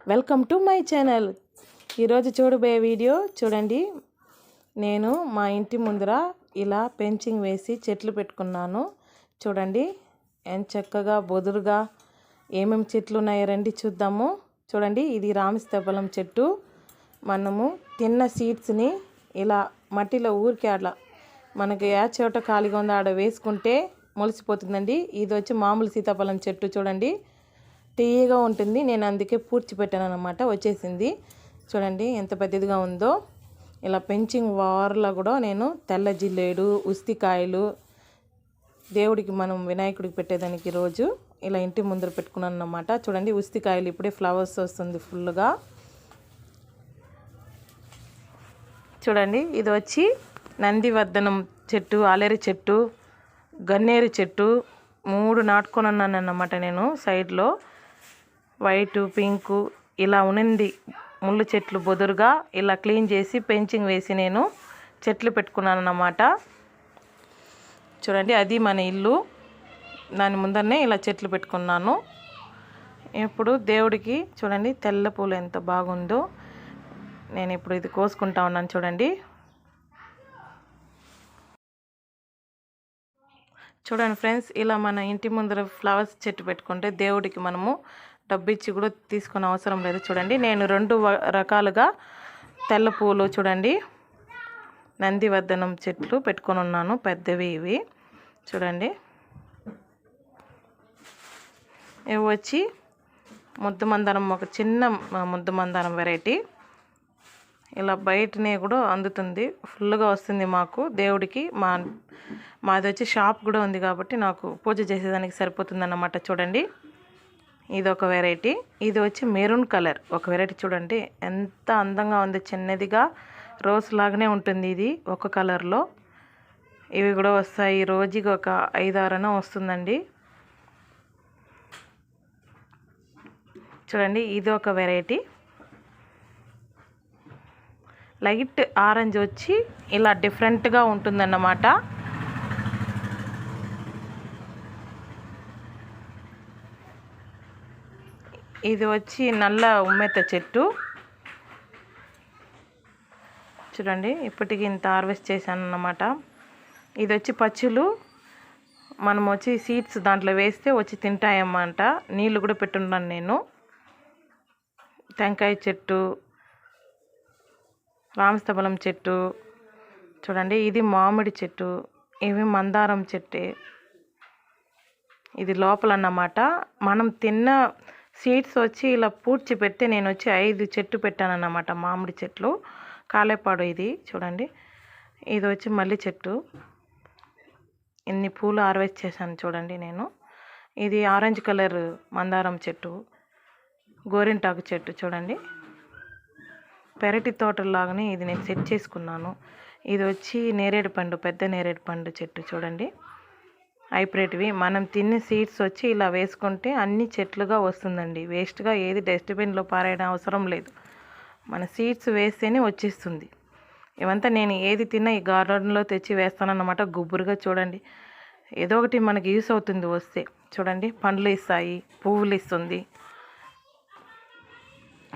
Welcome to my channel. ఈరోజు చూడబోయే video చూడండి. నేను మా ఇంటి ముందర ఇలా పెంచింగ్ వేసి చెట్లు పెట్టుకున్నాను. చూడండి ఎంత చక్కగా బొదురుగా ఏమేమి చెట్లు ఉన్నాయో రండి చూద్దాము. చూడండి, ఇది రామస్తఫలం చెట్టు. మనము తిన్న సీడ్స్ని ఇలా మట్టిలో ఊరికే అట్లా మనకి ఏ చోట ఖాళీగా ఉందో ఆడ వేసుకుంటే మొలిసిపోతుందండి. ఇది వచ్చి మామూలు సీతాఫలం చెట్టు. చూడండి తీయగా ఉంటుంది. నేను అందుకే పూడ్చి పెట్టాను అన్నమాట. వచ్చేసింది. చూడండి ఎంత పెద్దదిగా ఉందో. ఇలా పెంచింగ్ వార్లో కూడా నేను తెల్ల జిల్లేడు, ఉస్తికాయలు దేవుడికి మనం వినాయకుడికి పెట్టేదానికి రోజు ఇలా ఇంటి ముందర పెట్టుకున్నాను అన్నమాట. చూడండి ఉస్తికాయలు ఇప్పుడే ఫ్లవర్స్ వస్తుంది ఫుల్గా. చూడండి ఇది వచ్చి నందివర్ధనం చెట్టు, అలేరి చెట్టు, గన్నేరు చెట్టు 3 నాటుకొని ఉన్నాను అన్నమాట. నేను సైడ్లో వైట్, పింకు ఇలా ఉన్నింది. ముళ్ళు చెట్లు బొదురుగా ఇలా క్లీన్ చేసి పెంచింగ్ వేసి నేను చెట్లు పెట్టుకున్నాను అన్నమాట. చూడండి అది మన ఇల్లు. దాని ముందరనే ఇలా చెట్లు పెట్టుకున్నాను. ఇప్పుడు దేవుడికి చూడండి తెల్ల పూలు ఎంత బాగుందో. నేను ఇప్పుడు ఇది కోసుకుంటా ఉన్నాను. చూడండి చూడండి ఫ్రెండ్స్, ఇలా మన ఇంటి ముందర ఫ్లవర్స్ చెట్టు పెట్టుకుంటే దేవుడికి మనము డబ్బు ఇచ్చి కూడా తీసుకునే అవసరం లేదు. చూడండి నేను 2 రకాలుగా తెల్ల పూలు చూడండి నందివర్ధనం చెట్లు పెట్టుకొని ఉన్నాను. పెద్దవి ఇవి. చూడండి ఇవి వచ్చి ముద్దు మందారం, ఒక చిన్న ముద్దు మందారం వెరైటీ. ఇలా బయటనే కూడా అందుతుంది, ఫుల్గా వస్తుంది మాకు దేవుడికి. మాది వచ్చి షాప్ కూడా ఉంది కాబట్టి నాకు పూజ చేసేదానికి సరిపోతుంది అన్నమాట. చూడండి ఇది ఒక వెరైటీ. ఇది వచ్చి మెరూన్ కలర్ ఒక వెరైటీ. చూడండి ఎంత అందంగా ఉంది. చిన్నదిగా రోజ్ లాగానే ఉంటుంది ఇది ఒక కలర్లో. ఇవి కూడా వస్తాయి రోజుకి ఒక 5-6 వస్తుందండి. చూడండి ఇది ఒక వెరైటీ. లైట్ ఆరెంజ్ వచ్చి ఇలా డిఫరెంట్గా ఉంటుందన్నమాట. ఇది వచ్చి నల్ల ఉమ్మెత్త చెట్టు. చూడండి ఇప్పటికి ఇంత హార్వెస్ట్ చేశాను అన్నమాట. ఇది వచ్చి పచ్చులు. మనం వచ్చి సీడ్స్ దాంట్లో వేస్తే వచ్చి తింటాయన్నమాట. నీళ్ళు కూడా పెట్టున్నాను నేను. టెంకాయ చెట్టు, రామస్తఫలం చెట్టు. చూడండి ఇది మామిడి చెట్టు. ఇవి మందారం చెట్టు. ఇది లోపల అన్నమాట. మనం తిన్న సీడ్స్ వచ్చి ఇలా పూడ్చి పెడితే నేను వచ్చి 5 చెట్టు పెట్టాను అన్నమాట. మామిడి చెట్లు కాలేపాడు ఇది. చూడండి ఇది వచ్చి మల్లి చెట్టు. ఇన్ని పూలు హార్వెస్ట్ చేశాను చూడండి నేను. ఇది ఆరెంజ్ కలర్ మందారం చెట్టు, గోరింటాకు చెట్టు. చూడండి పెరటి తోటలాగానే ఇది నేను సెట్ చేసుకున్నాను. ఇది వచ్చి నేరేడు పండు, పెద్ద నేరేడు పండు చెట్టు. చూడండి హైబ్రిడ్వి. మనం తినే సీడ్స్ వచ్చి ఇలా వేసుకుంటే అన్ని చెట్లుగా వస్తుందండి. వేస్ట్గా ఏది డస్ట్బిన్లో పారేయడం అవసరం లేదు. మన సీడ్స్ వేస్తేనే వచ్చేస్తుంది. ఇవంతా నేను ఏది తిన్నా ఈ గార్డెన్లో తెచ్చి వేస్తానన్నమాట. గుబురుగా చూడండి ఏదో ఒకటి మనకి యూస్ అవుతుంది వస్తే. చూడండి పండ్లు ఇస్తాయి, పువ్వులు ఇస్తుంది.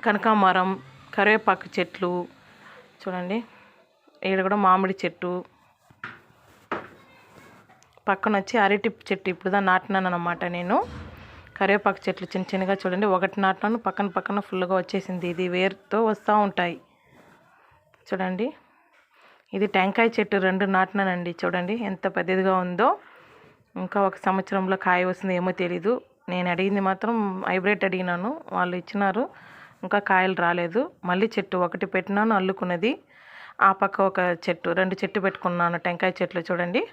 కనకాంబరం, కరివేపాకు చెట్లు. చూడండి ఇక్కడ కూడా మామిడి చెట్టు. పక్కన వచ్చి అరటి చెట్టు ఇప్పుడుదా నాటినాను అన్నమాట నేను. కరివేపాకు చెట్లు చిన్న చిన్నగా చూడండి ఒకటి నాటినాను, పక్కన ఫుల్గా వచ్చేసింది. ఇది వేరుతో వస్తూ ఉంటాయి. చూడండి ఇది టెంకాయ చెట్టు 2 నాటినానండి. చూడండి ఎంత పెద్దదిగా ఉందో. ఇంకా 1 సంవత్సరంలో కాయ వస్తుంది ఏమో తెలీదు. నేను అడిగింది మాత్రం హైబ్రిడ్ అడిగినాను, వాళ్ళు ఇచ్చినారు. ఇంకా కాయలు రాలేదు. మళ్ళీ చెట్టు 1 పెట్టినాను అల్లుకున్నది. ఆ పక్క ఒక చెట్టు, 2 చెట్టు పెట్టుకున్నాను టెంకాయ చెట్లు. చూడండి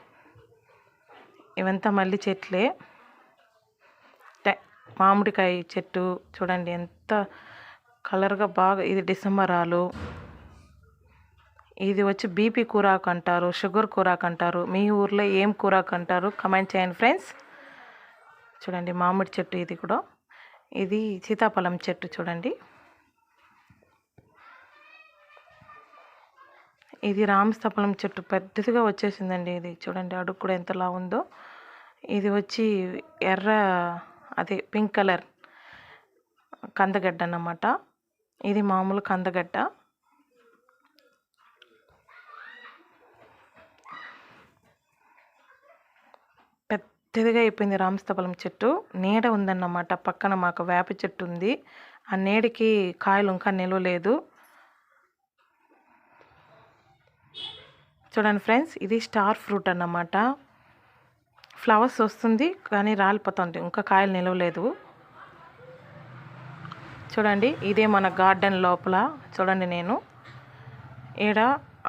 ఇవంతా మల్లి చెట్లే. మామిడికాయ చెట్టు చూడండి ఎంత కలర్గా బాగా. ఇది డిసెంబరాలు. ఇది వచ్చి బీపీ కూరాకు అంటారు, షుగర్ కూరాకు అంటారు. మీ ఊర్లో ఏం కూరాకు అంటారు కమెంట్ చేయండి ఫ్రెండ్స్. చూడండి మామిడి చెట్టు. ఇది కూడా ఇది సీతాఫలం చెట్టు. చూడండి ఇది రామస్తఫలం చెట్టు పెద్దదిగా వచ్చేసిందండి. ఇది చూడండి అడుగు కూడా ఎంతలా ఉందో. ఇది వచ్చి ఎర్ర అదే పింక్ కలర్ కందగడ్డ అన్నమాట. ఇది మామూలు కందగడ్డ. పెద్దదిగా అయిపోయింది రామస్తఫలం చెట్టు. నీడ ఉందన్నమాట. పక్కన మాకు వేప చెట్టు ఉంది. ఆ నీడకి కాయలు ఇంకా నిలవలేదు. చూడండి ఫ్రెండ్స్, ఇది స్టార్ ఫ్రూట్ అన్నమాట. ఫ్లవర్స్ వస్తుంది కానీ రాలిపోతుంది, ఇంకా కాయలు నిలవలేదు. చూడండి, ఇదే మన గార్డెన్ లోపల. చూడండి, నేను ఈడ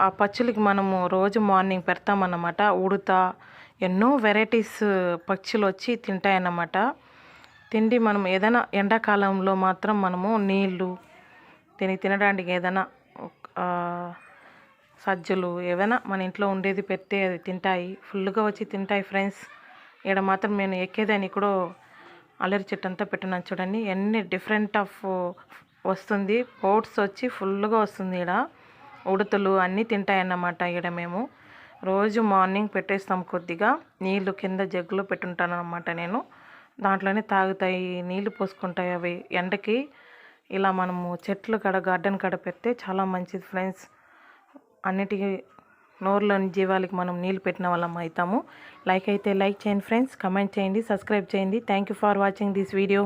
ఆ పక్షులకి మనము రోజు మార్నింగ్ పెడతామన్నమాట. ఉడత, ఎన్నో వెరైటీస్ పక్షులు వచ్చి తింటాయన్నమాట. తిండి మనం ఏదైనా ఎండాకాలంలో మాత్రం మనము నీళ్ళు దీనికి తినడానికి ఏదైనా సజ్జలు ఏవైనా మన ఇంట్లో ఉండేది పెడితే అది తింటాయి. ఫుల్గా వచ్చి తింటాయి ఫ్రెండ్స్. ఈడ మాత్రం నేను ఎక్కేదాన్ని కూడా అల్లరి చెట్టు అంతా పెట్టినాను. చూడండి, ఎన్ని డిఫరెంట్ ఆఫ్ వస్తుంది. పోట్స్ వచ్చి ఫుల్గా వస్తుంది. ఈడ ఉడతలు అన్నీ తింటాయన్నమాట. ఈడ మేము రోజు మార్నింగ్ పెట్టేస్తాం. కొద్దిగా నీళ్ళు కింద జగ్గులో పెట్టుంటాను అన్నమాట. నేను దాంట్లోనే తాగుతాయి, నీళ్ళు పోసుకుంటాయి. అవి ఎండకి ఇలా మనము చెట్లు కాడ గార్డెన్ కాడ పెడితే చాలా మంచిది ఫ్రెండ్స్. అన్నిటికీ నోరులోని జీవాలకి మనం నీళ్ళు పెట్టిన వాళ్ళం అవుతాము. లైక్ అయితే లైక్ చేయండి ఫ్రెండ్స్, కమెంట్ చేయండి, సబ్స్క్రైబ్ చేయండి. Thank you for watching this video.